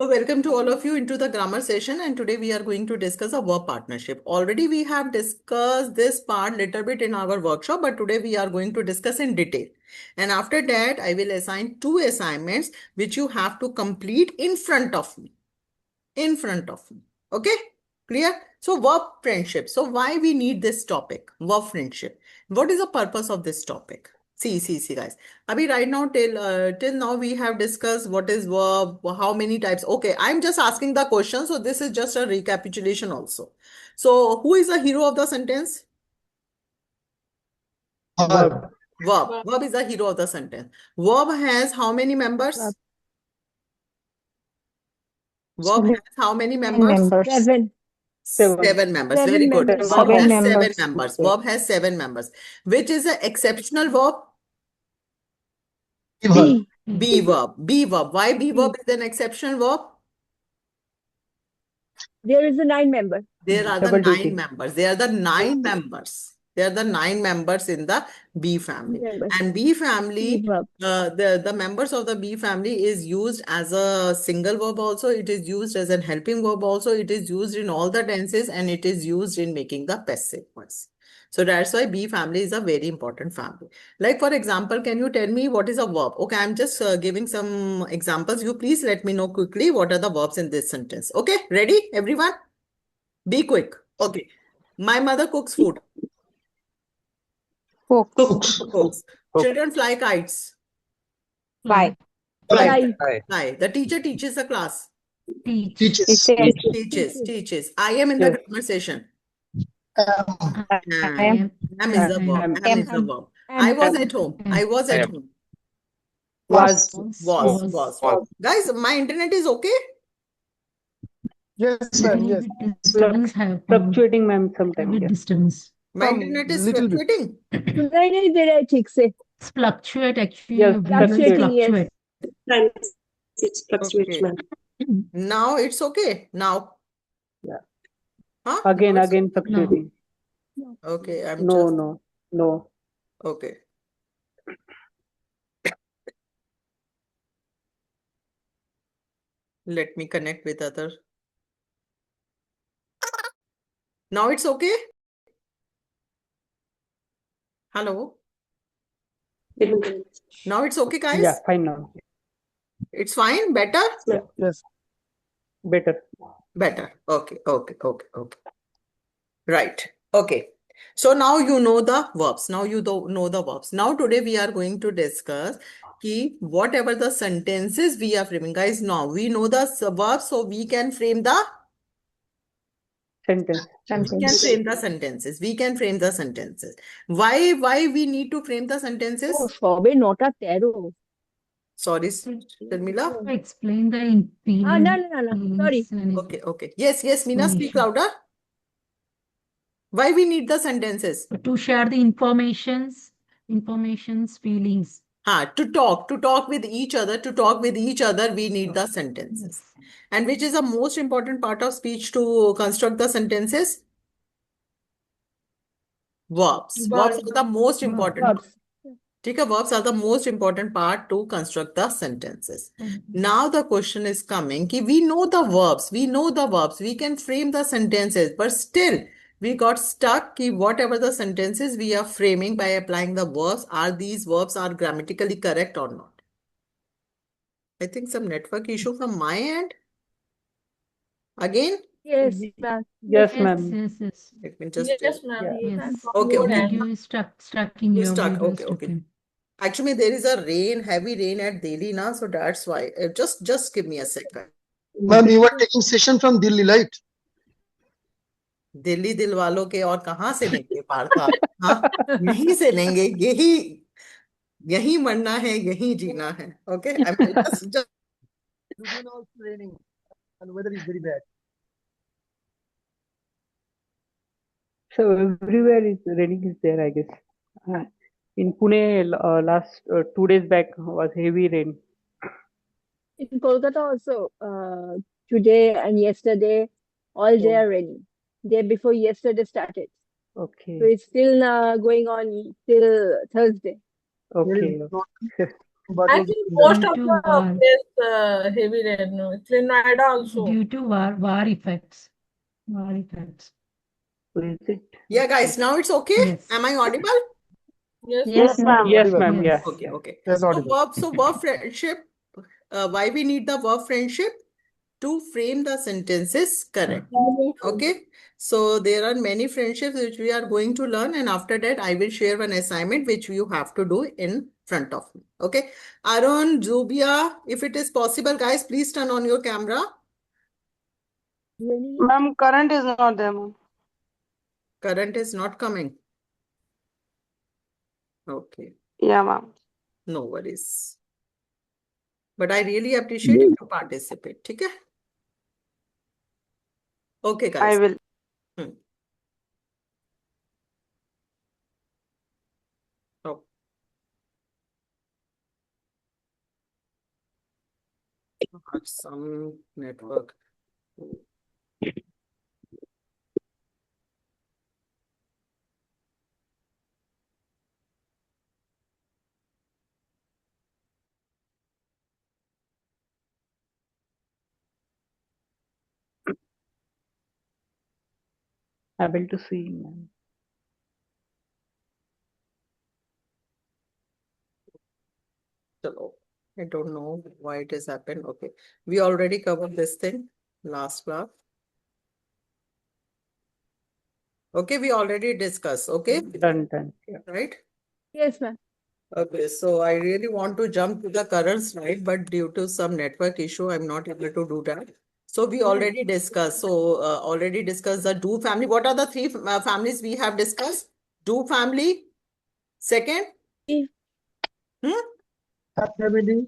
So welcome to all of you into the grammar session, and today we are going to discuss a verb partnership. Already we have discussed this part little bit in our workshop, but today we are going to discuss in detail. And after that, I will assign two assignments which you have to complete in front of me. In front of me. Okay? Clear? So verb friendship. So why we need this topic? Verb friendship. What is the purpose of this topic? See, guys. Abhi, right now, till now, we have discussed what is verb, how many types. Okay, I'm just asking the question. So this is just a recapitulation also. So who is the hero of the sentence? Verb. Verb. Verb is the hero of the sentence. Verb has how many members? Verb has how many members? Seven. Seven members. Very Seven good. members. Verb Seven has seven members. members. Verb has seven members. Which is an exceptional verb? Verb. Be verb. Be verb. Why be verb is an exceptional verb? There is a 9 member. There are the Double nine duty. members. They are the nine members. They are the nine members in the B family. Members. And B family, Be verb. the members of the B family is used as a single verb also. It is used as an helping verb also. It is used in all the tenses and it is used in making the passive voice. So that's why B family is a very important family. Like for example, can you tell me what is a verb? Okay, I'm just giving some examples. You please let me know quickly what are the verbs in this sentence. Okay, ready everyone? Be quick. Okay. My mother cooks food. Cooks. Cooks. Children fly kites. Fly. Fly. Fly. Fly. The teacher teaches the class. Teaches. Teaches. I am in the Yes. grammar session. Am. Am is the verb. Am is the verb. I was at home. I was at home. Was. Was. Guys, my internet is okay? Yes, ma'am. Yes. Disturbance have Fluctuating, ma'am, sometimes. with Yes. disturbance. My internet is little bit. fluctuating. नहीं दे रहा है ठीक से. It's fluctuate actually. Yes, your video is fluctuating, yes. fluctuate. It's fluctuates, Okay. ma'am. Now it's okay. Now. Yeah. Huh? Again, Now it's again fluctuating. okay. I'm No, just no, no. okay. Let me connect with other. Now it's okay? Hello? Now it's okay, guys? Yeah, fine now. It's fine? Better? Yes. Better. Better. Okay. Right. Okay. So now you know the verbs. Now you know the verbs. Now today we are going to discuss whatever the sentences we are framing. Guys, now we know the verbs, so we can frame the Sentence. We can frame the sentences. We can frame the sentences. Why we need to frame the sentences? Oh, সবে 9টা 13. Sorry, Sharmila. To explain the feelings. No. Sorry. Okay. Yes, Meena, speak louder. Why we need the sentences? To share the informations, feelings. To talk with each other, we need the sentences. And which is the most important part of speech to construct the sentences? Verbs. Verbs are the most important part. Verbs. Verbs are the most important part to construct the sentences. Now the question is coming, we know the verbs, we can frame the sentences, but still we got stuck whatever the sentences we are framing by applying the verbs, these verbs are grammatically correct or not? I think some network issue from my end. Again? Yes, ma'am. Yes, ma'am. Yes. Let me just Yes, ma'am. Yes. Okay. Video is stuck in You're your stuck. video is Okay. stuck in. Actually, there is a heavy rain at Delhi now, so that's why. Just give me a second. Ma'am, you were taking session from Delhi, right? Delhi दिल वालों के और कहाँ से लेंगे पार्था? हाँ, यहीं से लेंगे. यही मरना है, यही जीना है. Okay, I mean, just Today now it's raining and weather is very bad. So everywhere is raining is there, I guess. In Pune, last 2 days back was heavy rain. In Kolkata also, today and yesterday, all day are raining. Day before yesterday started. Okay. So it's still going on till Thursday. Okay. But I was think most Due of to the war, place heavy rain. No, it's in Noida also. due to war effects. War effects. So is it? Yeah, guys, now it's okay. Yes. Am I audible? Yes, Yes, ma'am. ma'am. Yes, audible. ma'am. Yeah. Yes. Okay, Yeah. okay. Yes, So audible. verb friendship. Why we need the verb friendship? To frame the sentences correct. Okay. So there are many friendships which we are going to learn, and after that, I will share one assignment which you have to do in front of me. Okay. Arun, Zubia, if it is possible, guys, please turn on your camera. Really? Ma'am, current is not there, ma'am. Current is not coming. Okay. Yeah, ma'am. No worries. But I really appreciate if you participate. Okay. Okay, I guys. will. Hmm. Oh. Have some network. Able to see, ma'am. Chalo. I don't know why it has happened. Okay. We already covered this thing last class. Okay, we already discussed. Okay, Done. Yeah. right? Yes, ma'am. Okay, so I really want to jump to the current slide, but due to some network issue, I'm not able to do that. So we already discussed. So already discussed the do family. What are the three families we have discussed? Do family. Second? If- Hmm? Family.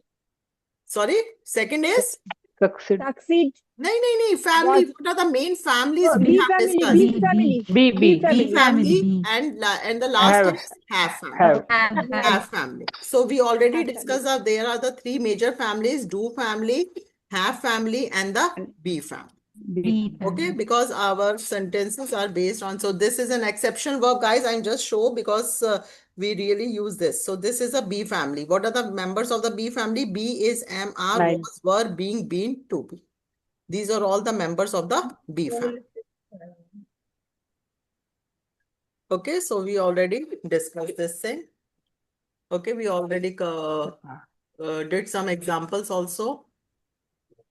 Sorry. Second is? Succeed. Succeed. No, family. What are the main families we B have family, discussed? B B, family, B. B B. B family. family B. and the last Have. is half family. Have. Have. Half family. So we already Half discussed that there are the three major families: do family, half family, and the B family. B. B Okay, family. because our sentences are based on, so this is an exceptional verb, guys. I'm just show because we really use this. So this is a B family. What are the members of the B family? B is, am, are, 9. was, were, being, been, to be. These are all the members of the B family. Okay, so we already discussed this thing. Okay, we already did some examples also.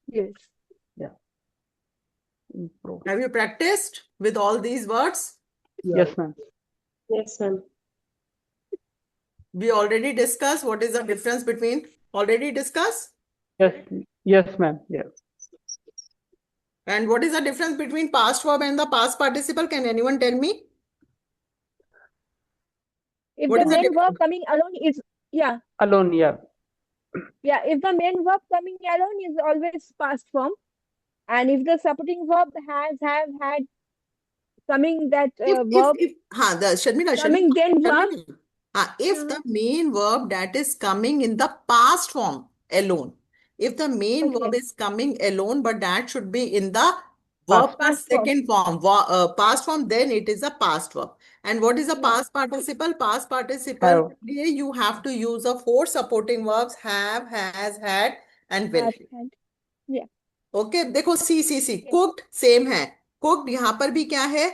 Yes. Improve. Have you practiced with all these words? Yes, ma'am. Yes, ma'am. We already discussed what is the difference between, already discussed? Yes. Yes, ma'am. Yes. And what is the difference between past verb and the past participle? Can anyone tell me? If What the is the main verb difference? coming alone is, yeah, Alone. Yeah. yeah. If the main verb coming alone is always past form, and if the supporting verb has, have, had, coming that verb, Sharmila, coming then verb, if the main verb that is coming in the past form alone, if the main verb okay, is coming alone, but that should be in the verb past form, second form, past form, then it is a past verb. And what is a yeah, past participle? Past participle, Have. here you have to use the four supporting verbs: have, has, had, and will. have, had, yeah, okay देखो सी yes, cooked same है, cooked यहाँ पर भी क्या है,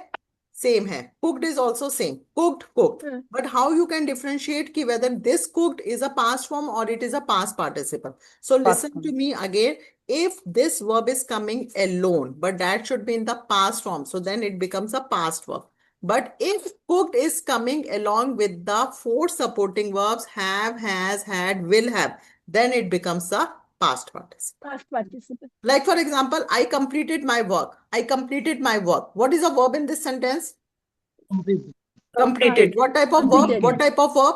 same है, cooked is also same, cooked but how you can differentiate ki whether this cooked is a past form or it is a past participle. So Past listen to form. me again. If this verb is coming alone, but that should be in the past form, so then it becomes a past verb. But if cooked is coming along with the four supporting verbs have, has, had, will have, then it becomes a past participle. past participle, Like for example, I completed my work. I completed my work. What is a verb in this sentence? Complete. Completed. What type of verb? completed, What type of verb?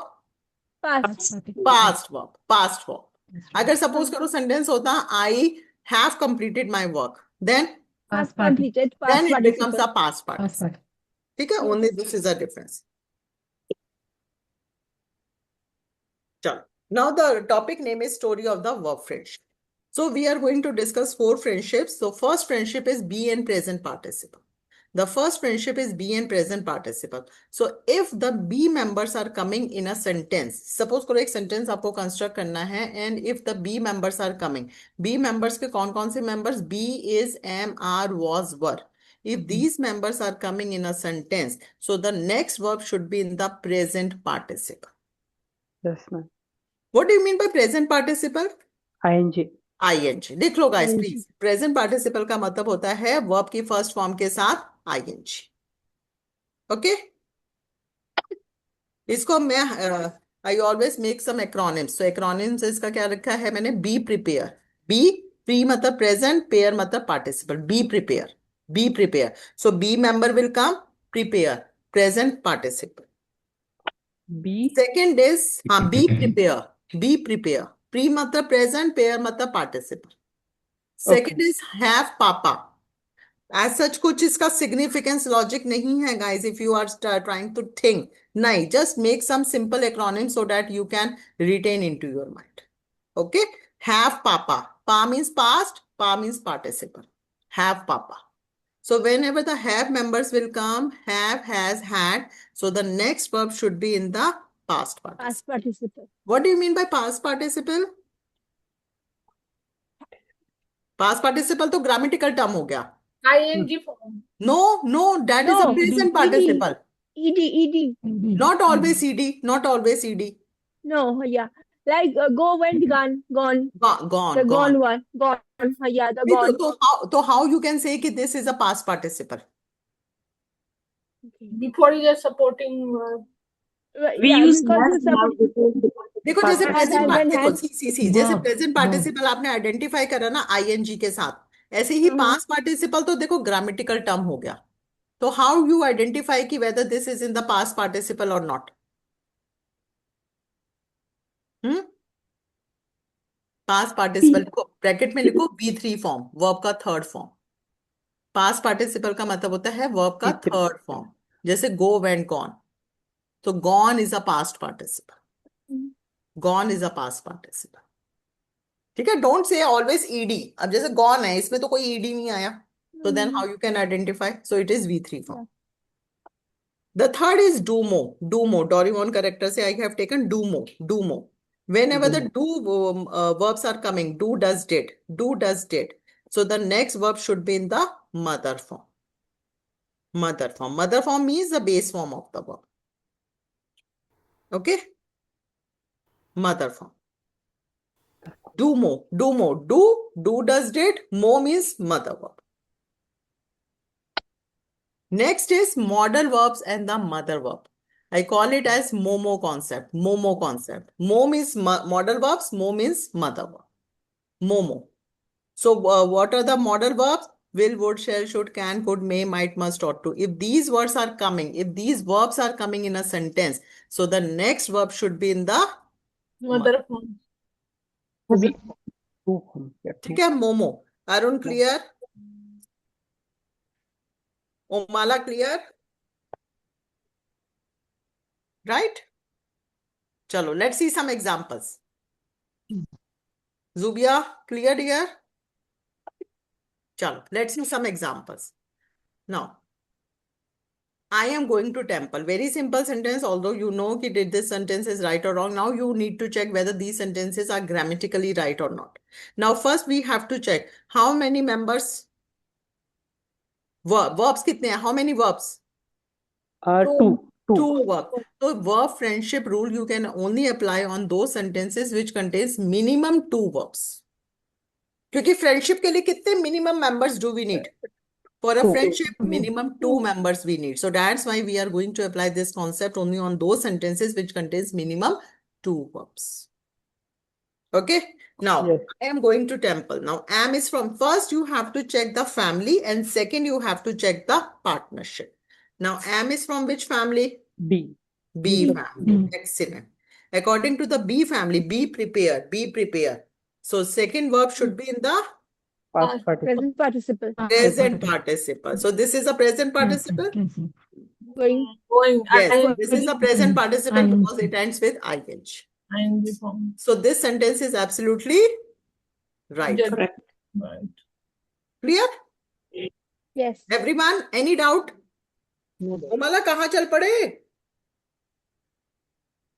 past, Past participle. Past verb. Past verb. Yes, अगर suppose करो sentence होता I have completed my work, then past Past participle. completed, past it becomes participle, a past Past participle. participle. ठीक है? Only this is a difference. चलो. Now the topic name is story of the verb friendship. So we are going to discuss four friendships. So first friendship is be and present participle. The first friendship is be and present participle. So if the be members are coming in a sentence, suppose करो एक sentence आपको construct करना है, and if the be members are coming, be members के कौन से members? Be, is, am, are, was, were. If these members are coming in a sentence, so the next verb should be in the present participle. Yes, ma'am. What do you mean by present participle? ING. ing. देख लो guys, ING. please. Present participle का मतलब होता है verb की first form के साथ ing. Okay? इसको मैं I always make some acronyms. So acronyms इसका क्या रखा है मैंने? Be prepare. Be pre मतलब present, pair मतलब participle. Be prepare. Be prepare. So be member will come, prepare. Present participle. B. Second is be prepare. Be prepare. Pre मतलब present, pair मतलब participle. Second is have papa. As such कुछ इसका significance logic नहीं है guys, if you are trying to think. नहीं, just make some simple acronyms so that you can retain into your mind. Okay? Have papa. Pa means past, pa means participle. Have papa. So whenever the have members will come, have, has, had, so the next verb should be in the past participle. Past participle. What do you mean by past participle? Past participle तो grammatical term हो गया. ing form. No, that is a No, present ED. participle. ED. Not always ed, not always ed. No, yeah. Like go, went, gone. Gone, The gone. gone one. Gone. Yeah, the gone. So how you can say that this is a past participle? Okay. Before is a supporting verb. We Yeah, use because has the support- देखो जैसे Has, present has, and देखो has. सी जैसे Verb, present participle आपने identify करा ना ING के साथ, ऐसे ही पास्ट पार्टिसिपल तो देखो ग्रामेटिकल टर्म हो गया. तो हाउ यू आइडेंटिफाई कि whether this is in the past participle और नॉट? पास्ट पार्टिसिपल लिखो, ब्रैकेट में लिखो B3 फॉर्म, वर्ब का थर्ड फॉर्म. पास्ट पार्टिसिपल का मतलब होता है वर्ब का B3. Third form. जैसे गो, वेंट, गॉन, तो gone is a past participle. Gone is a past participle. ठीक है? Don't say always ED. अब जैसे गॉन है, इसमें तो कोई ईडी नहीं आया, so then how you can identify? So it is V3 form. The third is do more. Doraemon character से I have taken do more. Whenever the do verbs are coming, do, does, did. So the next verb should be in the mother form. Mother form means the base form of the verb. Okay? Mother form. Do more. Do, does, did. More means mother verb. Next is modal verbs and the mother verb. I call it as MOMO concept. Mo means modal verbs. Mo means mother verb. Momo. So what are the modal verbs? Will, would, shall, should, can, could, may, might, must, ought to. If these words are coming, if these verbs are coming in a sentence, so the next verb should be in the Mother form. Two form. Yeah, two. ठीक है? Momo. Arun clear? Omala clear? Right? Chalo, let's see some examples. Zubia, clear here? Chalo, let's see some examples. Now, I am going to temple. Very simple sentence, although you know कि did this sentence is right or wrong. Now you need to check whether these sentences are grammatically right or not. Now, first we have to check how many members. Verbs कितने हैं? How many verbs? Two. Two verbs. So verb friendship rule you can only apply on those sentences which contains minimum two verbs. क्योंकि friendship के लिए कितने minimum members do we need? For a Two. friendship, minimum two members we need. So that's why we are going to apply this concept only on those sentences which contains minimum two verbs. Okay. Now, Yes. I am going to temple. Now, am is from first you have to check the family and second you have to check the partnership. Now, am is from which family? B. B family. Excellent. According to the B family, be prepare. So, second verb should be in the Past participle. Present participle. present participle. So, this is a present participle? Going. Yes, this is a present participle ing. because it ends with ing. ing form. So, this sentence is absolutely right. Yes. Correct. Right. Clear? Yes. Everyone, any doubt? No doubt. उमाला कहाँ चल पड़े?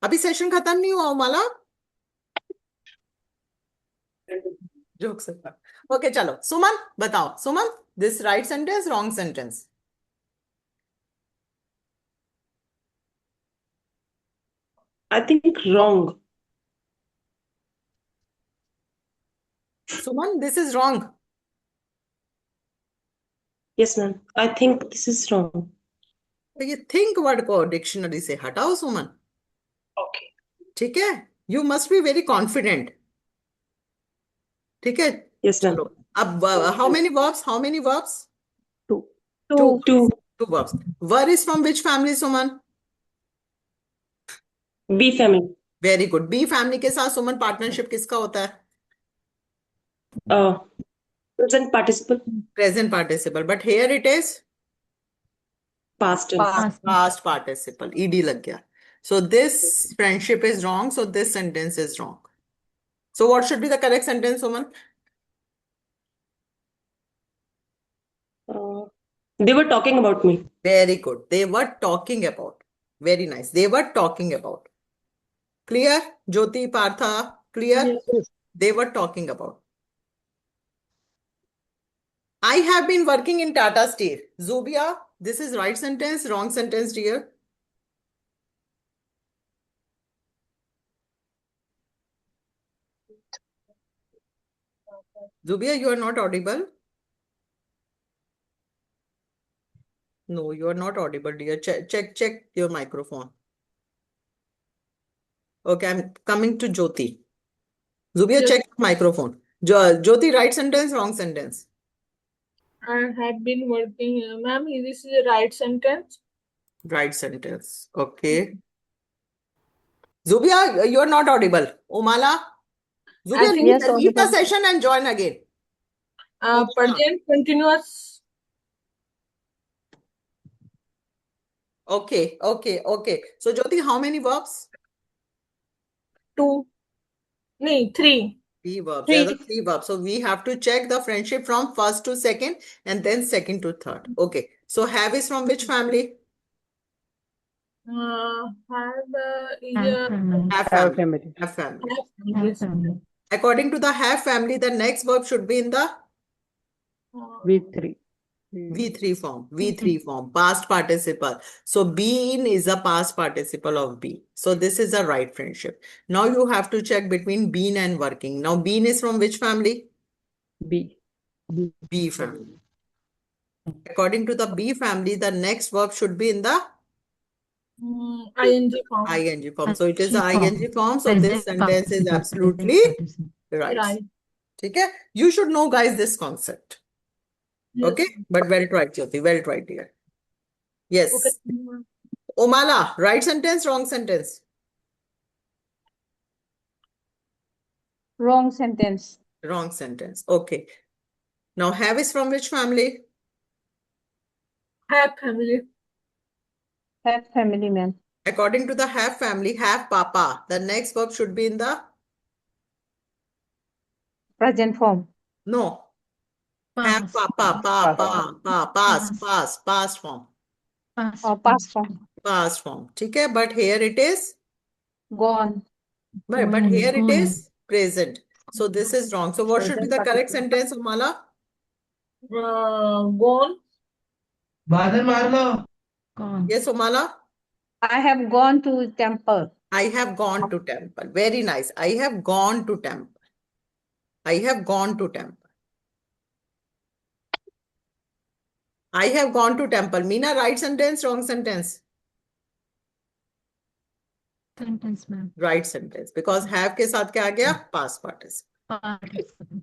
अभी session खत्म नहीं हुआ उमाला? Joke से okay चलो सुमन बताओ Suman this right sentence wrong sentence I think wrong. Suman this is wrong Yes, ma'am. I think this is wrong. तो ये थिंक वर्ड को डिक्शनरी से हटाओ सुमन Okay. ठीक है you must be very confident ठीक है Yes, ma'am. चलो अब how many verbs Two. Two. Two verbs were is from which family Suman B family. Very good B family के साथ सुमन पार्टनरशिप किसका होता है Present participle. Present participle but here it is Past tense. Past. past participle ed lag gaya so this friendship is wrong so this sentence is wrong so what should be the correct sentence woman They were talking about me. very good they were talking about very nice they were talking about clear Jyoti Partha clear Yes. they were talking about I have been working in Tata Steel Zubia this is right sentence wrong sentence dear Zubia you are not audible no you are not audible dear check your microphone okay I'm coming to Jyoti Zubia Yes. check your microphone Jyoti right sentence wrong sentence I have been working here. Ma'am, this is the right sentence. right sentence okay Zubia you are not audible Umala Zubia think- Yes, leave the audible. session and join again Present continuous. okay so Jyoti how many verbs 2. No, 3. three verbs Three. there are three verbs so we have to check the friendship from first to second and then second to third okay so have is from which family Have is Have family. have Have family family. have family Have yes. family. according to the have family the next verb should be in the V3. V3 form, past participle. So been is a past participle of be. So this is a right friendship. Now you have to check between been and working. Now been is from which family? B. B family. According to the B family, the next verb should be in the ing form. ing form. So it is the Ing ing form. So this Present sentence is participle. absolutely Present participle. right. Right. Okay? You should know, guys, this concept. Yes. Okay? But well tried, Jyoti. Well tried, dear. Yes. Okay. Omala, right sentence, wrong sentence? Wrong sentence. Wrong sentence. Okay. Now have is from which family? Have family. Have family, ma'am. According to the have family, have papa. The next verb should be in the Present form. no. Have Past. papa, past form. Past. Or past form. Past form. ठीक है, but here it is. Gone. But Going, here it going. is present. So this is wrong. So what should be Present the correct participle. sentence, Umala? Gone. Gone. Yes, Umala. I have gone to temple. I have gone to temple. Very nice. I have gone to temple. I have gone to temple. I have gone to temple. Meena, right sentence, wrong sentence? Sentence, ma'am. Right sentence. Because have के साथ क्या आ गया? Past participle. Participle.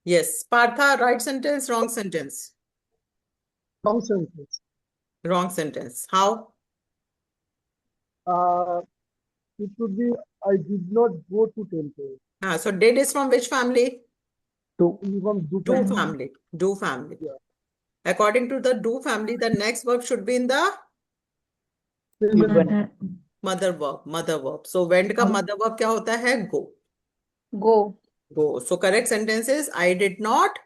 Yes. Partha, right sentence, wrong sentence? Wrong sentence. Wrong sentence. How? It would be I did not go to temple. So did is from which family? Two. Even do Do temple. family. Do family. Yeah. According to the do family, the next verb should be in the Given. Mother. mother verb. So went का mother verb क्या होता है? Go. Go. Go. So correct sentence is I did not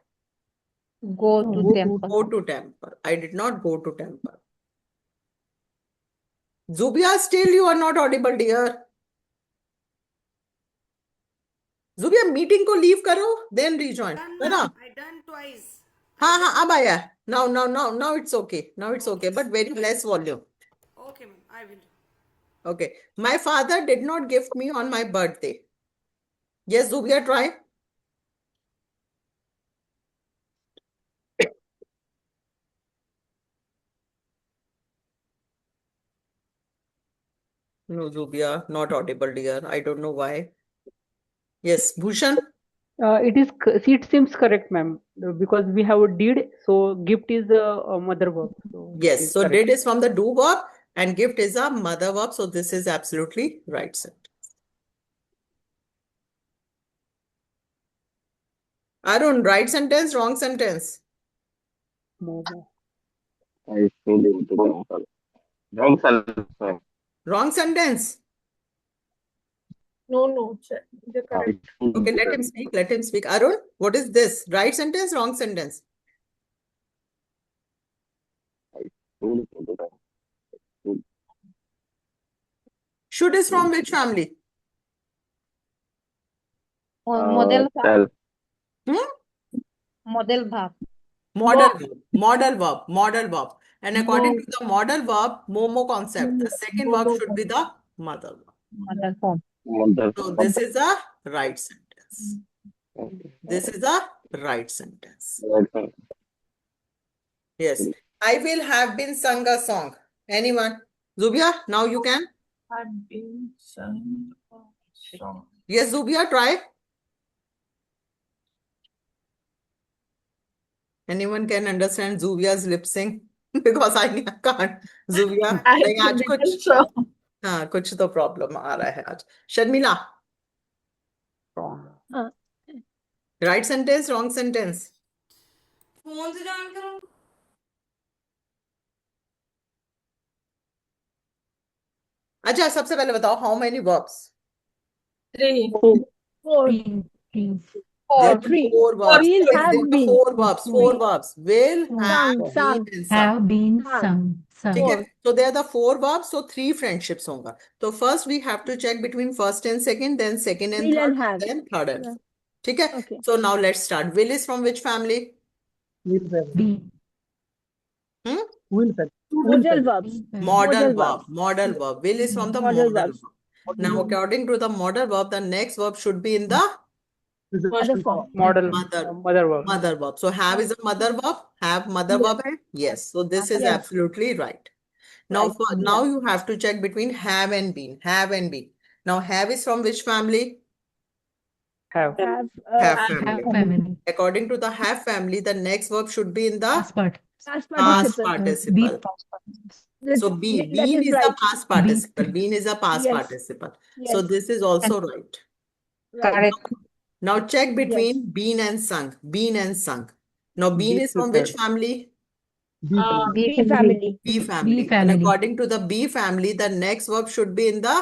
Go to Go temple. to temple. I did not go to temple. Zubia, still you are not audible, dear. Zubia, meeting को leave करो, then rejoin. है ना? I done twice. हाँ, अब आया है. Now it's okay. Now it's okay, but very less volume. Okay, ma'am, I will. Okay. My father did not gift me on my birthday. Yes, Zubia, try. No, Zubia, not audible, dear. I don't know why. Yes, Bhushan. It seems correct, ma'am, because we have a did, so gift is a mother verb. So it Yes, is so correct. did is from the do verb and gift is a mother verb. So this is absolutely right sentence. Arun, right sentence, wrong sentence? Momo. I stayed into the temple. Wrong sentence, ma'am. Wrong sentence. No, sir. The I correct. stayed Okay, into let the him speak. Let him speak. Arun, what is this? Right sentence, wrong sentence? stayed into the temple. Should is from which family? Model verb. Tell. Model verb. Model verb. And according to the model verb, Momo concept, the second verb should be the mother verb. Model form. Mother. So this is a right sentence. This is a right sentence. Right sentence. Yes. I will have been sung a song. Anyone? Zubia, now you can. Had been sung a song. Yes, Zubia, try. Anyone can understand Zubia's lip sync? Because I can't. Zubia, I नहीं आज had कुछ been sung. हाँ कुछ तो problem आ रहा है आज. Sharmila, Wrong. right sentence, wrong sentence? Phone से ज्वाइन करो. अच्छा, सबसे पहले बताओ, how many verbs? 3. 4. Three. There are Three. four verbs. Will There have are been. four verbs. Four verbs. Will, have, Sung, been, sung. and sung. Have been Sung. sung. ठीक है? Four. So there are the four verbs. So three friendships होगा. So first we have to check between first and second, then second and Will third, and have. then third and Yeah. fourth. ठीक है? Okay. So now let's start. Will is from which family? Will family. Be. Hmm? Will family. Modal verbs. Modal Modal verb. verbs. Modal verb. Will is from the Modal modal verbs. verb. Now according to the modal verb, the next verb should be in the Mother form. Model mother verb. mother verb. So have is a mother verb. Have mother verb hai? Yes. So this is Yes. absolutely right. Now Right. now you have to check between have and been. Have and been. Now have is from which family? Have. Have. Have Have family. family. According to the have family, the next verb should be in the Past part. Past past participle. Be participle. past participle. So That been is is the right. past participle. Been is a past Yes. participle. So Yes. this is also right. Right. Correct. Now check between been and sung. Been and sung. Now been Be is from which prepared. family? Be family. Be Be family. B family. And family. according to the B family, the next verb should be in the.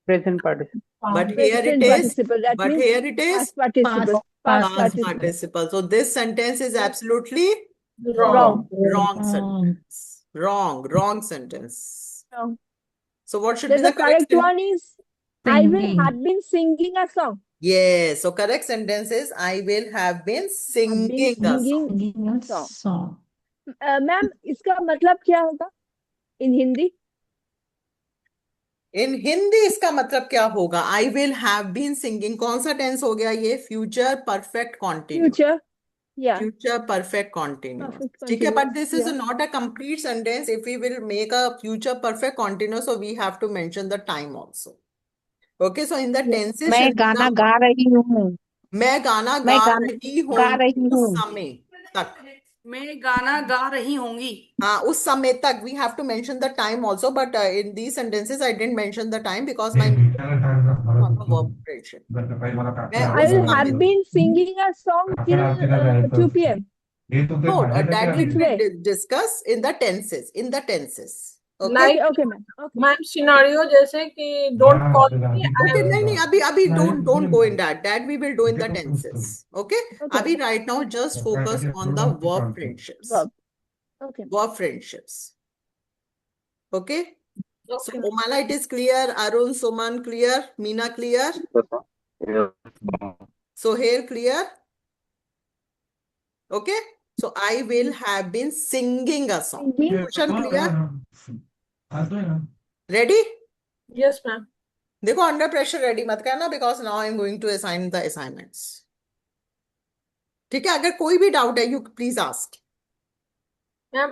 Present participle. But here it Present is. participle. That But means here it is. past participle. Past Past Past participle. participle. So this sentence is absolutely Wrong. wrong Wrong. sentence. Wrong sentence. Wrong. So what should Then be the the correct correct sentence? one is I will Singing. have been singing a song. Yes. So correct sentence is I will have been singing the song. Singing. Singing a Song. song. Ma'am इसका मतलब क्या होगा in Hindi? इन हिंदी इसका मतलब क्या होगा? I will have been singing. कौन सा टेंस हो गया ये? Future perfect continuous. Future. Yeah. Future perfect continuous. Perfect ठीक है, but continuous. this is Yeah. not a complete sentence. If we will make a future perfect continuous, so we have to mention the time also. Okay, so in the tenses, मैं गाना गा रही हूँ. मैं गाना मैं गा गाना रही हूँ गा रही उस हूँ. समय तक. मैं गाना गा रही होंगी. हाँ, उस समय तक we have to mention the time also, but in these sentences I didn't mention the time because my on the verb operation. मैं I उस will समय have been singing a song till 2 p.m. No, that we It's will way. discuss in the tenses. In the tenses. Okay. Like, Okay, ma'am. Okay. ma'am, scenario जैसे कि don't call me. Okay, नहीं अभी don't go in that. That we will do in the tenses. Okay. Okay. अभी right now just focus on the verb friendships. Verb. Okay. Verb friendships. Okay. So Okay. Omala, it is clear. Arun, Suman, clear. Meena, clear. Yes, ma'am. Sohail, clear. Okay. So I will have been singing a song. Singing. Question clear? Ready? Yes, ma'am. देखो under pressure ready मत करना because now I am going to assign the assignments. ठीक है, अगर कोई भी doubt है you please ask. Ma'am,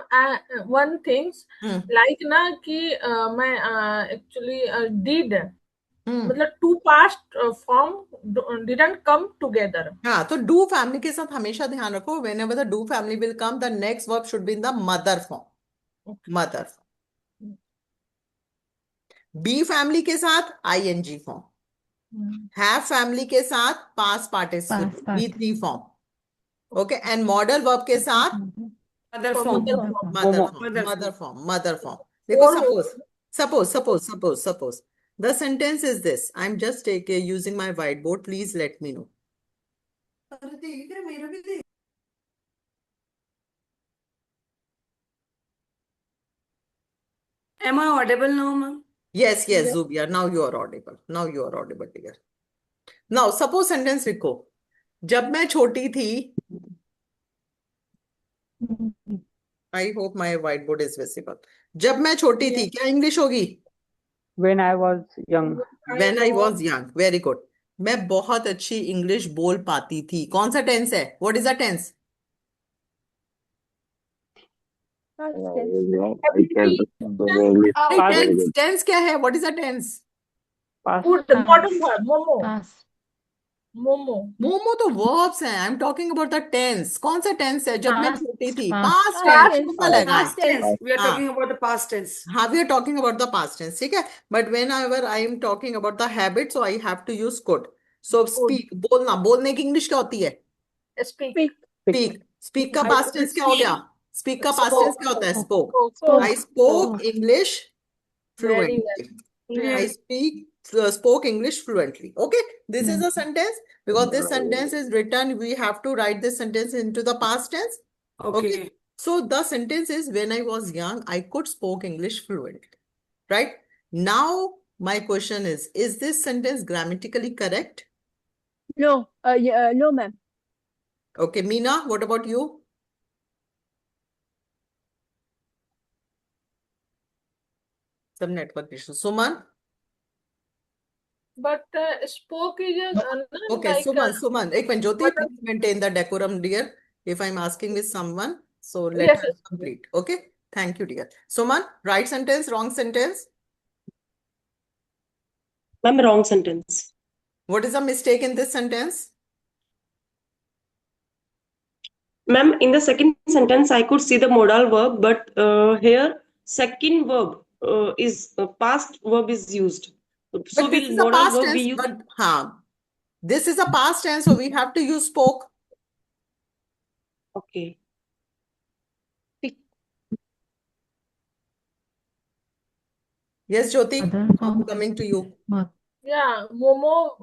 one things like ना कि मैं actually did मतलब two past form didn't come together. हाँ, तो do family के साथ हमेशा ध्यान रखो whenever the do family will come, the next verb should be in the mother form. Mother form. Be family के साथ ing form. Have family के साथ past participle be3 form. Okay, and model verb के साथ Mother form. mother form. देखो suppose the sentence is this. I'm just using my whiteboard. Please let me know. Am I audible now, ma'am? Yes, Zubia. Now you are audible. Dear. Now suppose sentence लिखो. जब मैं छोटी थी. I hope my whiteboard is visible. जब मैं छोटी थी, क्या इंग्लिश होगी? When I was young. When I was young. Very good. मैं बहुत अच्छी इंग्लिश बोल पाती थी. कौन सा टेंस है? What is the tense? Past I tense. was young. I can English. Tense क्या है? What is the tense? Past. Good. Modern verb. Momo. Past. Momo तो verbs हैं. I'm talking about the tense. कौन सा tense है? जब मैं Past. छोटी थी. Past. Past tense. सिंपल है Past guys. tense. We are talking about the past tense. हाँ, we are talking about the past tense. ठीक है. But whenever I am talking about the habit, so I have to use could. So speak. बोलना. बोलने की English क्या होती है? Speak. Speak का past tense क्या हो गया? Speak का past tense क्या होता है? Spoke. I spoke English Very fluently. well. I spoke English fluently. Okay, this is a sentence because this sentence is written. We have to write this sentence into the past tense. Okay. So the sentence is when I was young, I could spoke English fluently. Right? Now my question is this sentence grammatically correct? No. No, ma'am. Okay, Meena, what about you? Some network issue. Suman? But spoke is Okay, like Suman. एक minute, Jyoti, please maintain the decorum, dear. If I'm asking with someone, so let her complete. Okay, thank you, dear. Suman, right sentence, wrong sentence? Ma'am, wrong sentence. What is the mistake in this sentence? Ma'am, in the second sentence, I could see the modal verb, but here second verb is past verb is used. So But this will is a modal past verb be tense, used? but this is a past tense, so we have to use spoke. Okay. Yes, Jyoti, Other form. I'm coming to you. yeah, Momo.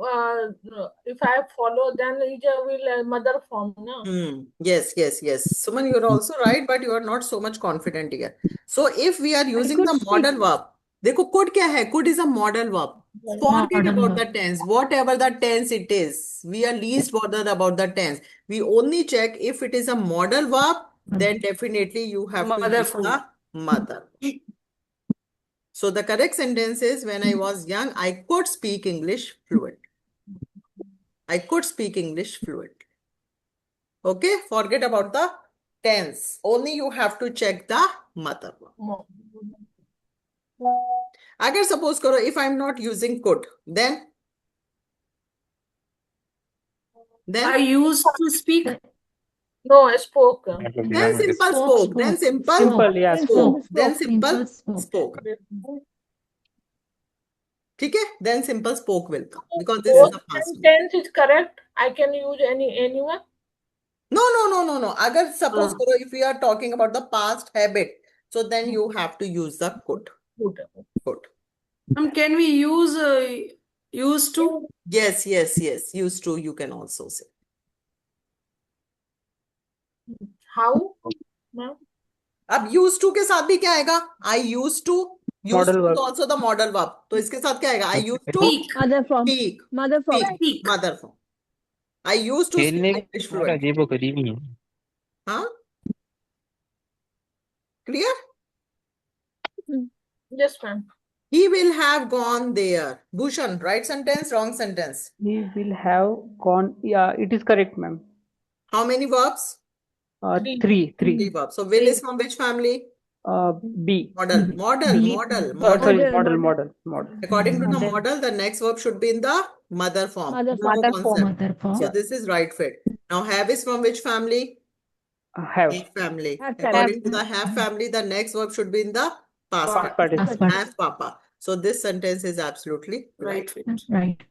If I follow, then it will mother form, no? Yes. Suman, you're also right, but you are not so much confident here. So if we are using could the model verb, देखो could क्या है? Could is a model verb. Forget Model about verb. the tense, whatever the tense it is. We are least bothered about the tense. We only check if it is a model verb, then definitely you have to Mother use form. the mother. So the correct sentence is when I was young, I could speak English fluent. I could speak English fluent. Okay, forget about the tense. Only you have to check the mother verb. अगर suppose करो if I'm not using could, then I used to speak. No, spoke. then simple spoke. Then simple Simple, yeah. spoke. Then Simple simple spoke. spoke. ठीक है? Then simple spoke will come because this is the past. Tense is correct. I can use anyone. No. अगर suppose करो if we are talking about the past habit, So then you have to use the could. Good. Could. Can we use used to? Yes, yes, yes. Used to, you can also say. How, ma'am? अब used to के साथ भी क्या आएगा? I used to. Used Model to verb. is also the model verb. तो इसके साथ क्या आएगा? I used to Speak. Mother form. speak. Mother form. Speak. Mother form. I used to speak खेलने English का हमारा fluently. अजीब करीब ही है। हाँ? Clear? Yes, ma'am. He will have gone there. Bhushan, right sentence, wrong sentence? He will have gone. Yeah, it is correct, ma'am. How many verbs? Three. Three verbs. So will is from which family? B. Model. Model. B. Model. Sorry, Model. model. According to the model, the next verb should be in the mother form. Mother No form. Mother form. concept. Mother form. So this is right fit. Now have is from which family? Have. Have family. Have According to the have family, the next verb should be in the past Past participle. participle. Past Have papa. So this sentence is absolutely right fit. Right.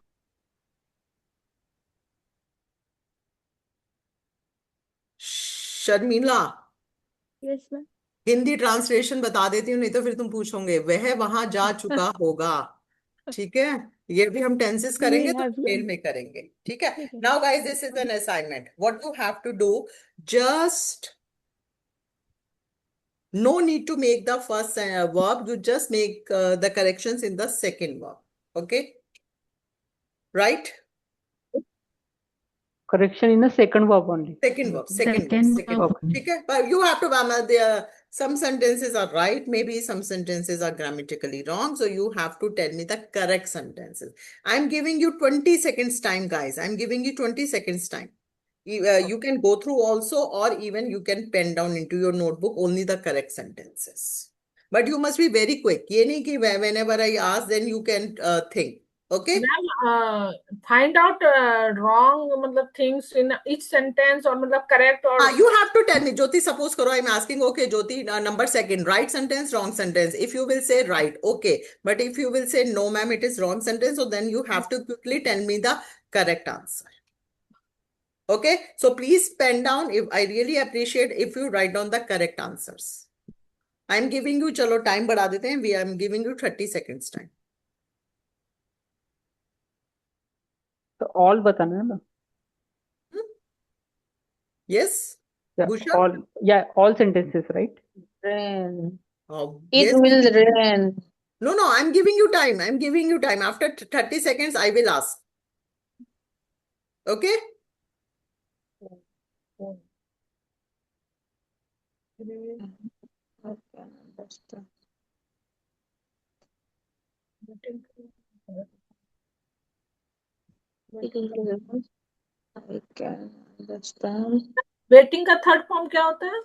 Sharmila, Yes, ma'am. Hindi translation बता देती हूँ, नहीं तो फिर तुम पूछोगे वह वहां जा चुका होगा। ठीक है, ये भी हम टेंसेस करेंगे तो have डिटेल में करेंगे। ठीक है, ठीक है। Now guys this is an assignment, what you have to do, just no need to make the first verb, you just make the corrections in the second verb. Okay, right? Correction in the second verb only. Second verb, second Second verb. verb. ठीक है, but you have to there some sentences are right, maybe some sentences are grammatically wrong, so you have to tell me the correct sentences. I'm giving you 20 seconds time, guys. I'm giving you 20 seconds time. You can go through also, or even you can pen down into your notebook only the correct sentences. But you must be very quick. ये नहीं कि whenever I ask, then you can think. Okay? Ma'am, find out wrong मतलब things in each sentence or मतलब correct or You have to tell me. Jyoti, suppose करो I'm asking, okay, Jyoti, number second, right sentence, wrong sentence. If you will say right, okay. But if you will say no, ma'am, it is wrong sentence, so then you have to quickly tell me the correct answer. Okay, so please pen down. If I really appreciate if you write down the correct answers. I'm giving you, चलो time बढ़ा देते हैं. I'm giving you 30 seconds time. So all बताना है ना? Yes. Yeah, Bhushan? all sentences, right? Rain. Oh, It yes. will rain. No, I'm giving you time. I'm giving you time. After 30 seconds, I will ask. Okay? I can understand. It will rain. I can understand. waiting का third form क्या होता है?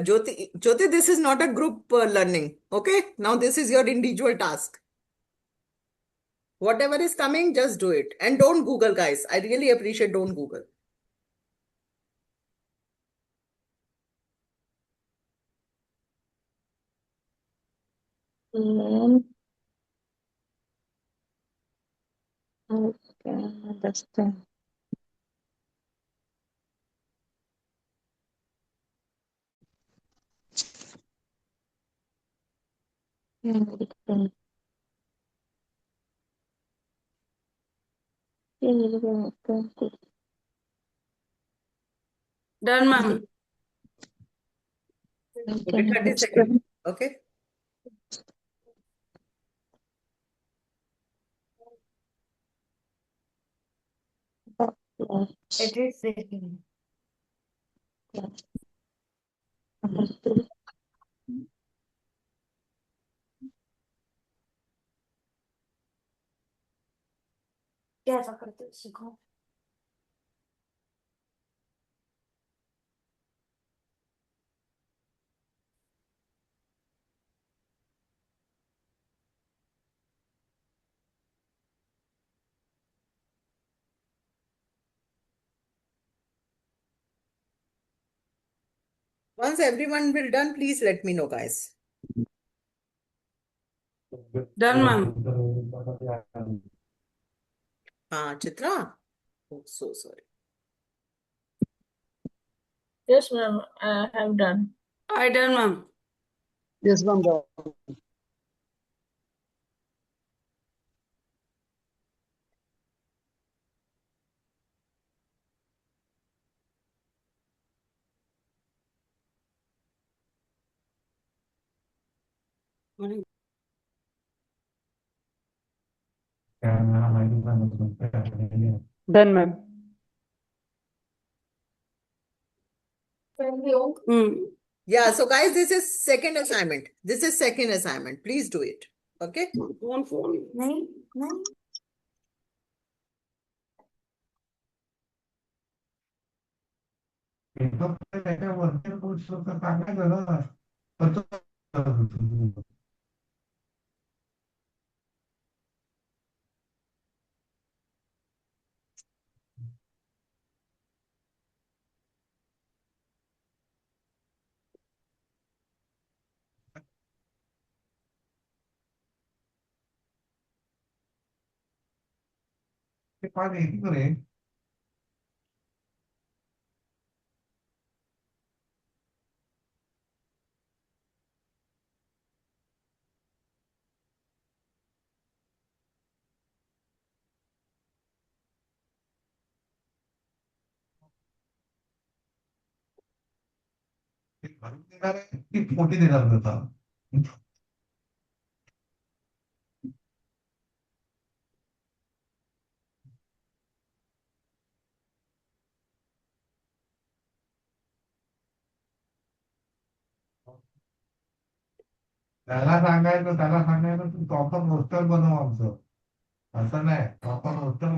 Jyoti, this is not a group learning. Okay? Now this is your individual task. Whatever is coming, just do it. And don't Google, guys. I really appreciate don't Google. Rain. I can understand. Done, ma'am. Okay, 30 seconds. Okay. It is second. कैसा करते सीखो। Once everyone will done, please let me know, guys. Done, ma'am. Chitra? Oh, so sorry. Yes, ma'am. I have done. I done, ma'am. Yes, ma'am. Done, ma'am. Yeah, so guys, this is second assignment. This is second assignment. Please do it. Okay. Phone. त्याला सांगायचं तू proper roster बनव आमचं असं नाही proper roster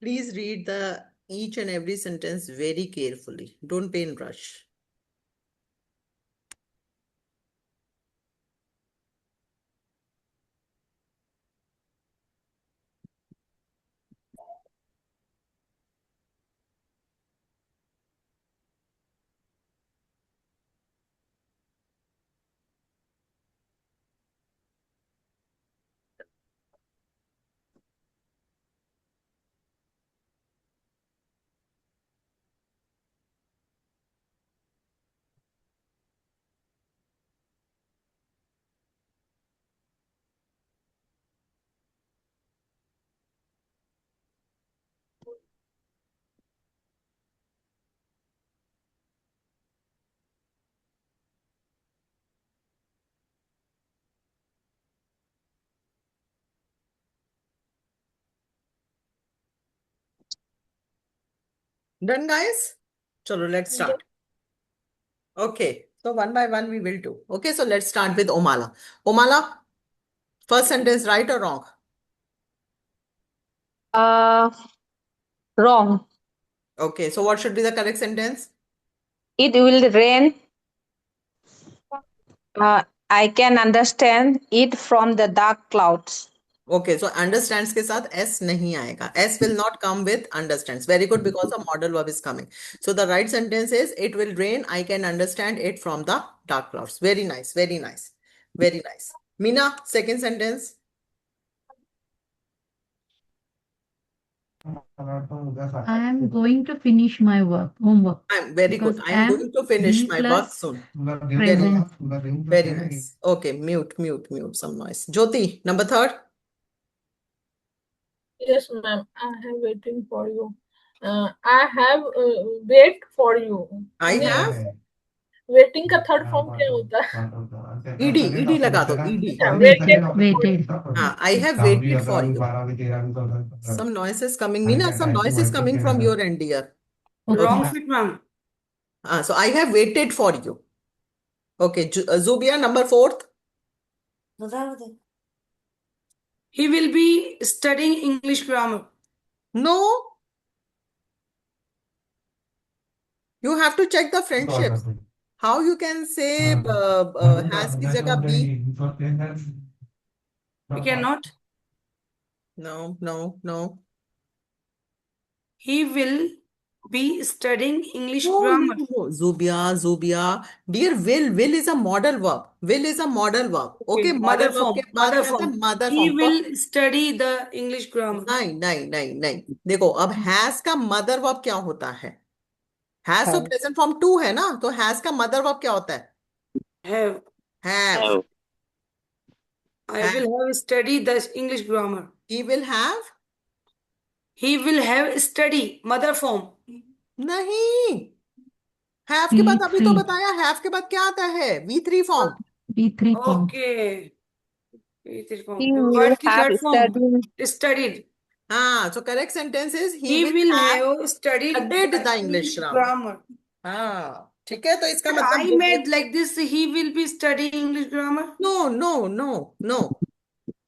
Please read the each and every sentence very carefully. Don't be in rush. Done, guys? Chalo, let's start. Okay, so one by one we will do. Okay, so let's start with Omala. Omala, first sentence, right or wrong? Wrong. Okay, so what should be the correct sentence? It will rain. I can understand it from the dark clouds. Okay, so understands के साथ S नहीं आएगा. S will not come with understands. Very good, because the modal verb is coming. So the right sentence is, it will rain. I can understand it from the dark clouds. Very nice, very nice, very nice. Meena, second sentence. I am going to finish my homework I'm very good. because I am am going to finish be my work plus soon. present. Very nice. Okay, mute some noise. Jyoti, number third. Yes, ma'am. I have waiting for you. I have wait for you. I नहीं, have waiting का third form क्या होता है? ed लगा दो ed. अच्छा, waited for Waited. you. I have waited for you. Some noise is coming. Meena, some noise is coming from your end, dear. Wrong Okay. fit, ma'am. So I have waited for you. Okay, Zubia, number fourth. He will be studying English grammar. No. You have to check the friendships. How you can say has की जगह be? We cannot. No. He will be studying English No. grammar. Zubia. Dear, will is a model verb. Will is a model verb. Okay, Mother model verb form. के बाद Mother क्या आता है? form. Mother He form. will study the English grammar. नहीं. देखो, अब has का mother verb क्या होता है? Has तो Have. present form 2 है ना? तो has का mother verb क्या होता है? Have. Have. Have. I will have studied the English grammar. He will have? He will have study. Mother form. नहीं. Have के बाद अभी तो V3. बताया, have के बाद क्या आता है? V3 form. V3 form. Okay. V3 form. He will What की have third form? studied. Studied. So correct sentence is He will have studied studied the English grammar. ठीक है, तो इसका But मतलब I made like this. He will be studying English grammar. No.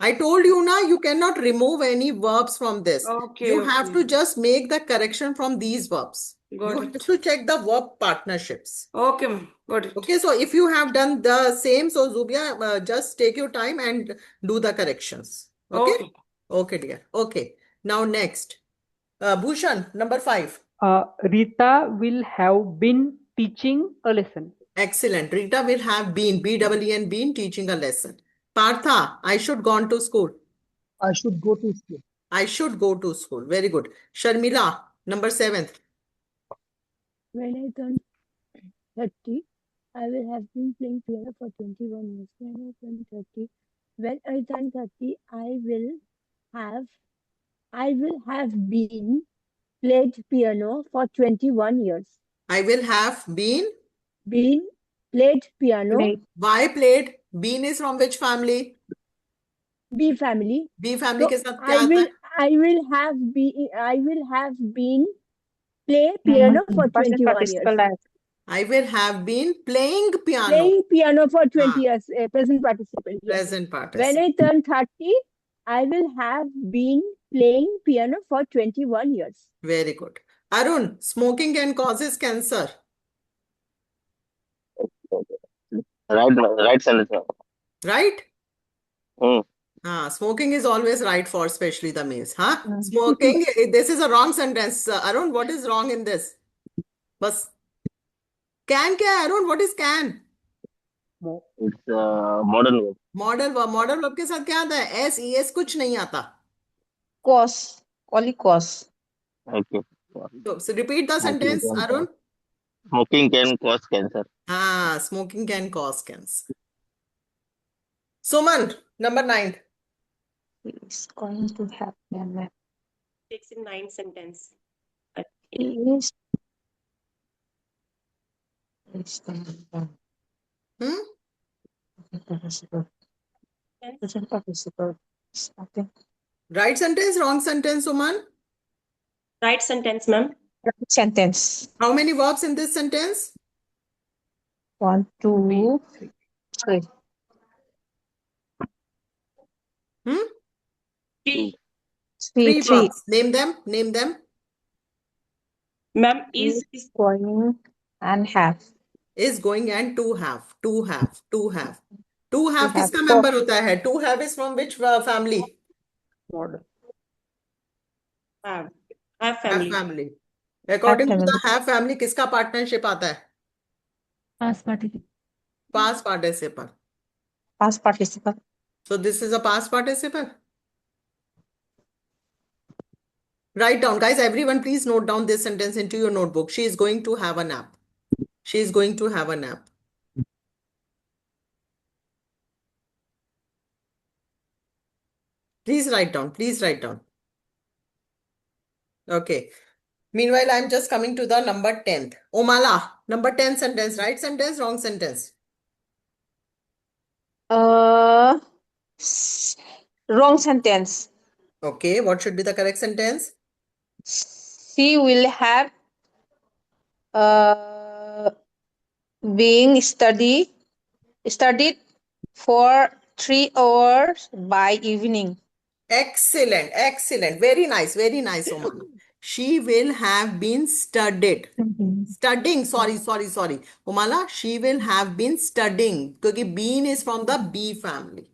I told you now you cannot remove any verbs from this. Okay. You have to just make the correction from these verbs. Got You it. have to check the verb partnerships. Okay, ma'am. Got it. Okay, so if you have done the same, so Zubia, just take your time and do the corrections. Okay? Okay, dear. Okay. Now next. Bhushan, number 5. Rita will have been teaching a lesson. Excellent. Rita will have been, B-E-E-N, been teaching a lesson. Partha, I should gone to school. I should go to school. I should go to school. Very good. Sharmila, number 7. When I turn 30, I will have been playing piano for 21 years. When I turn 30, I will have been played piano for 21 years. I will have been Played piano. Why played? Been is from which family? B family. B family So के साथ क्या आता है? I will have been play piano for 21 years. I will have been playing piano. Playing piano for 20 years. Present participle. Yes. Present When participle. I turn 30, I will have been playing piano for 21 years. Very good. Arun, smoking can causes cancer. Right sentence. Right? Hmm. Smoking is always right for especially the males. Smoking, this is a wrong sentence. Arun, what is wrong in this? Bas. Can क्या है Arun? What is can? It's modern verb. Model verb के साथ क्या आता है? S, ES कुछ नहीं आता. Cause. Only cause. Okay. So repeat the sentence, Arun. Smoking can cause cancer. Smoking can cause cancer. Suman, number 9. It's going to happen. Takes in 9 sentence. Is it's going to happen. Present participle. Okay. Right sentence, wrong sentence, Suman? Right sentence, ma'am. Sentence. How many verbs in this sentence? 1, 2, 3. Three verbs. Name them. Ma'am, is going and have. Is going and to have. To have. किसका have. member होता है? To have is from which family? Model. Have Have family. family. According to the family. have family, किसका partnership आता है? Past participle. Past participle. Past participle. So this is a past participle. Write down, guys, everyone, please note down this sentence into your notebook. She is going to have a nap. She is going to have a nap. Please write down. Please write down. Okay. Meanwhile, I'm just coming to the number 10th. Omala, number 10 sentence. Right sentence, wrong sentence. Wrong sentence. Okay, what should be the correct sentence? She will have been studied for 3 hours by evening. Excellent, excellent. Very nice, Omala. She will have been studied. Studying, sorry. Omala, she will have been studying. Because been is from the bee family.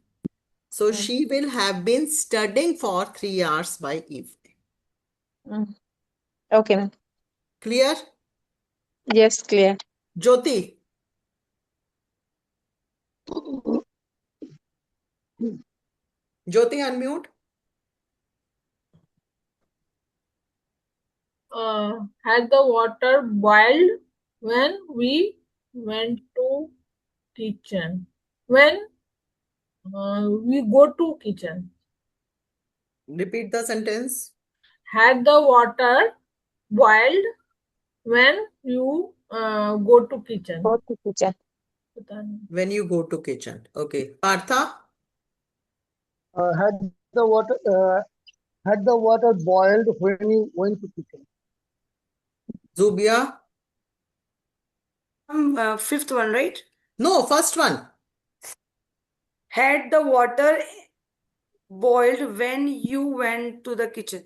So she will have been studying for 3 hours by evening. Okay, ma'am. Clear? Yes, clear. Jyoti. Jyoti, unmute. Had the water boiled when we went to kitchen. When we go to kitchen. Repeat the sentence. Had the water boiled when you go to kitchen. Go to kitchen. When you go to kitchen. Okay. Partha. Had the water boiled when you went to kitchen. Zubia. Fifth one, right? No, first one. Had the water boiled when you went to the kitchen.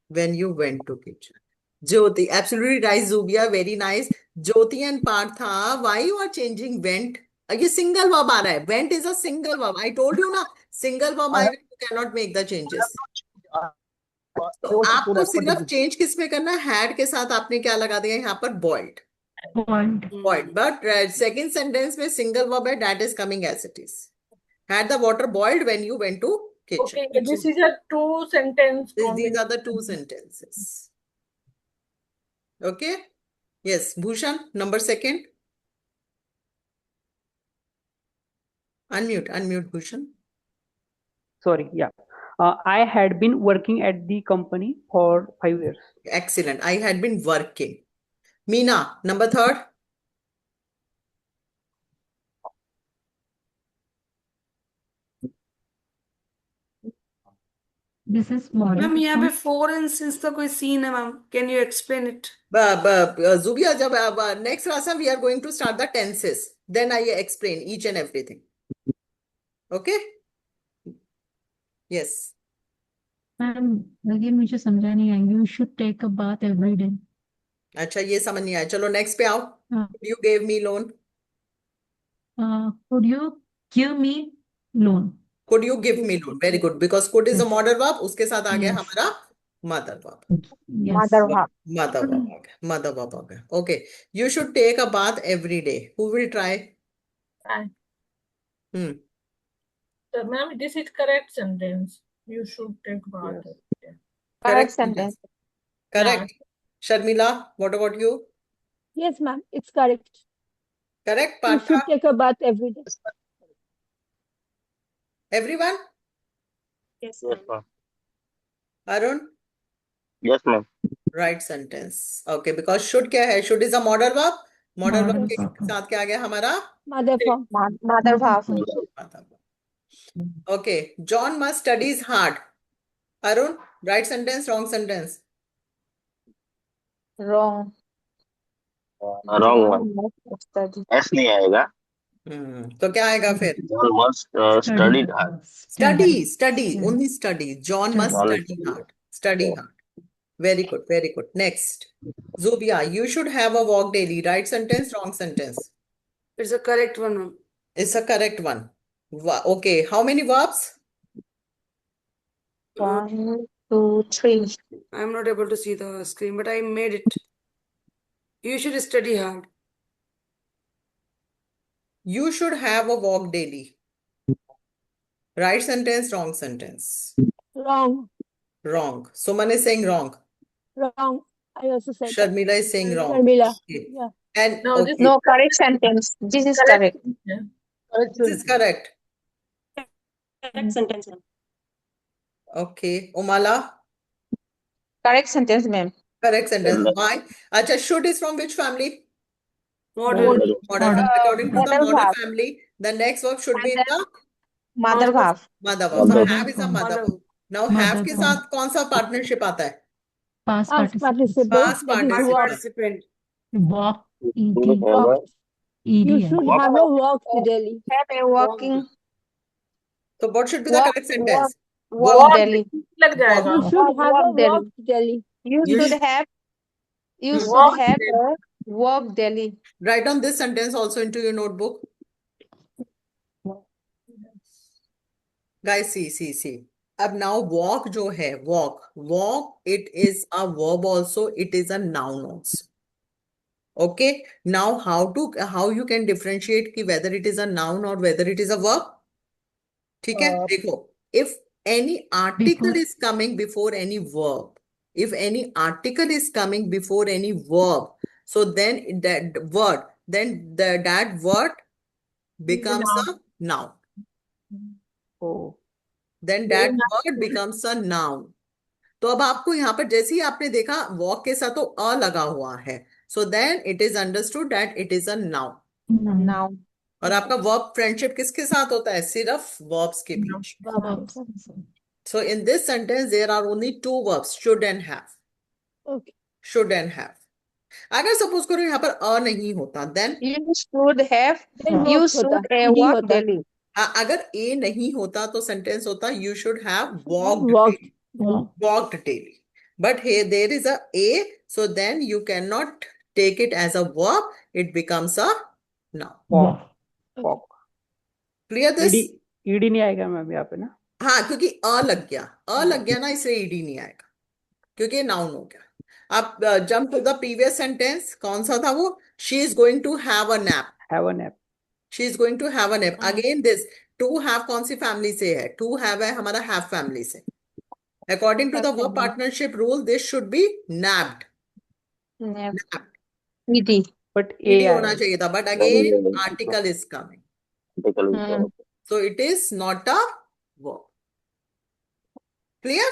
When you went to kitchen. Jyoti, absolutely right, Zubia, very nice. Jyoti and Partha, why you are changing went? ये single verb आ रहा है. Went is a single verb. I told you ना, single verb आएगा, you cannot make the changes. तो आपको सिर्फ change किस में करना है? Had के साथ आपने क्या लगा दिया यहाँ पर? Boiled. Boiled. But second sentence में single verb है, that is coming as it is. Had the water boiled when you went to kitchen. Okay, this is a two sentence. These are the two sentences. Okay. Yes, Bhushan, number second. Unmute, Bhushan. Sorry, yeah. I had been working at the company for 5 years. Excellent. I had been working. Meena, number third. This is model. Ma'am यहाँ पे for and since का कोई scene है ma'am. Can you explain it? Zubia, जब next class we are going to start the tenses. Then I explain each and everything. Okay? Yes. Ma'am लगे मुझे समझा नहीं आएंगे. You should take a bath every day. अच्छा, ये समझ नहीं आया. चलो next पे आओ. हाँ. You gave me loan. Could you give me loan? Could you give me loan? Very good. Because could is a modal verb. उसके साथ आ गया Yes. हमारा mother verb. Yes. Mother verb. Mother verb आ गया. Mother verb आ गया. Okay. You should take a bath every day. Who will try? I. Hmm. So, ma'am, this is correct sentence. You should take bath. Correct sentence. Correct. Sharmila, what about you? Yes, ma'am, it's correct. Correct, You should Partha? take a bath every day. Everyone? Yes, Yes, ma'am. Arun? Yes, ma'am. Right sentence. Okay, because should क्या है? Should is a modal verb. Modal verb Modal के verb. साथ क्या आ गया हमारा? Mother form. Mother verb. Mother verb. Okay. John must studies hard. Arun, right sentence, wrong sentence. Wrong. Wrong one. Must study. S नहीं आएगा. तो क्या आएगा फिर? John must studied hard. Study. Yeah. Only study. John must John study hard. Study Yeah. hard. Very good, very good. Next. Zubia, you should have a walk daily. Right sentence, wrong sentence. It's a correct one, ma'am. It's a correct one. Okay, how many verbs? 1, 2, 3. I'm not able to see the screen, but I made it. You should study hard. You should have a walk daily. Right sentence, wrong sentence. Wrong. Wrong. Suman is saying wrong. Wrong. I also said that. Sharmila is saying wrong. Sharmila. Okay. Yeah. And No, this okay, No, correct sentence. This is correct. correct. Yeah. Correct this is sentence. correct. Correct sentence, ma'am. Okay. Umala, Correct sentence, ma'am. correct sentence. Why? Acha, should is from which family? Model. Model. Model. According to the Model model verb. family, the next verb should be in the Mother verb. mother verb. So Mother. have is a mother Mother. verb. Now have Mother के verb. साथ कौन सा partnership आता है? Past Past participle. participle. Past That is participle. walk. Participant. Walk. Should ED. have a Walked. You ED. should walk. have a walk to Delhi. Have a walking. So what should be the Walk. correct Walk. sentence? Walk Walk Delhi. लग जाएगा. You Walk. should Walk. have a Walk Delhi. walk to Delhi. You You should should have. You should Walk have Delhi. a walk Delhi. write down this sentence also into your notebook. Guys, see. अब now walk जो है walk it is a verb also, it is a noun also. Okay, now how you can differentiate कि whether it is a noun or whether it is a verb? ठीक है, देखो, if any article Before. is coming before any verb, so then that word becomes a noun. Oh. Then that word becomes a noun. तो अब आपको यहाँ पर जैसे ही आपने देखा walk के साथ तो अ लगा हुआ है, so then it is understood that it is a noun. Now. और आपका verb friendship किसके साथ होता है? सिर्फ verbs के बीच. Verbs. So in this sentence there are only two verbs, should and have. Okay. Should and have. अगर suppose करो यहाँ पर अ नहीं होता, then You should have. Then You walked should होता. a ED walk होता. Delhi. अगर ए नहीं होता तो सेंटेंस होता you should have walked Walked. daily. Walk. Walked daily. But here there is a, so then you cannot take it as a verb, it becomes a noun. Walk. Walk. Walk. Clear this? ED नहीं आएगा ma'am यहाँ पे ना? हाँ, क्योंकि अ लग गया ना, इसलिए ईडी नहीं आएगा, क्योंकि नाउन हो गया. अब jump to the previous sentence. कौन सा था वो? She is going to have a nap. Have a nap. She is going to have a nap. Again this to have कौन सी फैमिली से है? टू हैव है हमारा हैव फैमिली से. According to the verb partnership rule, this should be napped. Nap. Napped. ED. But ED a होना आएगा. चाहिए था, but again article is coming, Article is there. so it is not a verb. Clear?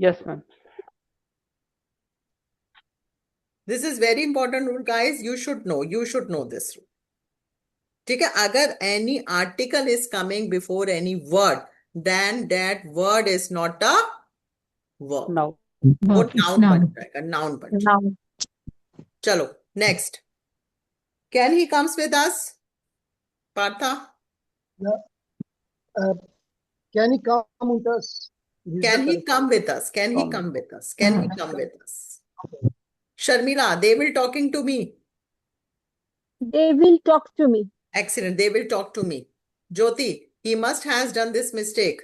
Yes ma'am. This is very important rule, guys. You should know this rule. ठीक है, अगर any article is coming before any word, then that word is not a verb. Now. वो Verb. It's noun बन noun. जाएगा, noun बन जाएगा. Now. चलो next. Can he comes with us? Partha? Can he come with us? This is Can the he correct come with us? Can he Come. come with us? Can he come with us? Sharmila, they will talking to me. They will talk to me. Excellent. They will talk to me. Jyoti, he must has done this mistake.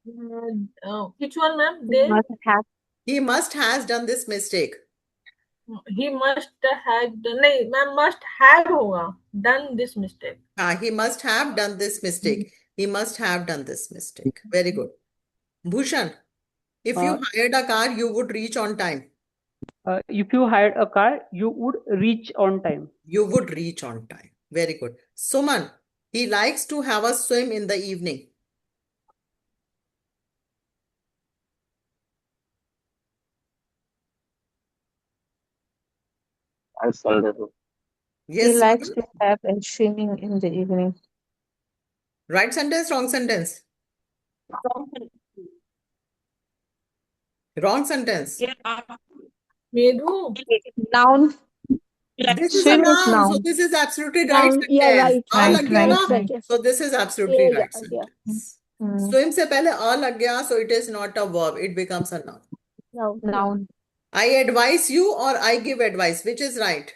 Which one, ma'am? They. Must have. He must has done this mistake. He must have. नहीं, ma'am, must have होगा. Done this mistake. He must have done this mistake. He must have done this mistake. Very good. Bhushan, if you hired a car, you would reach on time. If you hired a car, you would reach on time. You would reach on time. Very good. Suman, he likes to have a swim in the evening. And Sunday. Yes, He likes Suman? to have a swimming in the evening. Right sentence, wrong sentence? Wrong sentence. Medhu. Noun. This is a Swim is noun, so noun. this is absolutely right Noun. Yeah, sentence. right. A लग गया ना? Yes, right, yes. So this is absolutely Yeah, right yeah. sentence. Hmm. Swim से पहले a लग गया, so it is not a verb. It becomes a noun. Noun. Noun. I advise you or I give advice. Which is right?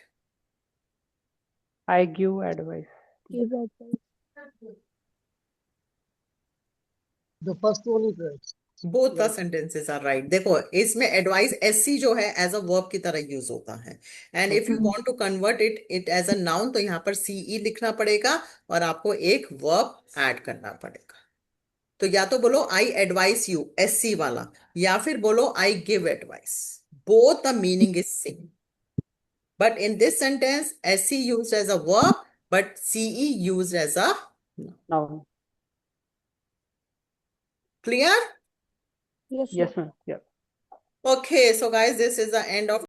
I give advice. Give advice. The first one is right. both the Right. sentences are right. देखो इसमें advice SC जो है as a verb की तरह use होता है, and if you want to convert it as a noun तो यहाँ पर CE लिखना पड़ेगा और आपको एक verb add करना पड़ेगा। तो या तो बोलो I advise you SC वाला, या फिर बोलो I give advice. Both the meaning is same. But in this sentence, SC used as a verb, but CE used as a noun. Now, Yes, Clear? ma'am. yes, ma'am. Yeah. Okay, so guys, this is the end of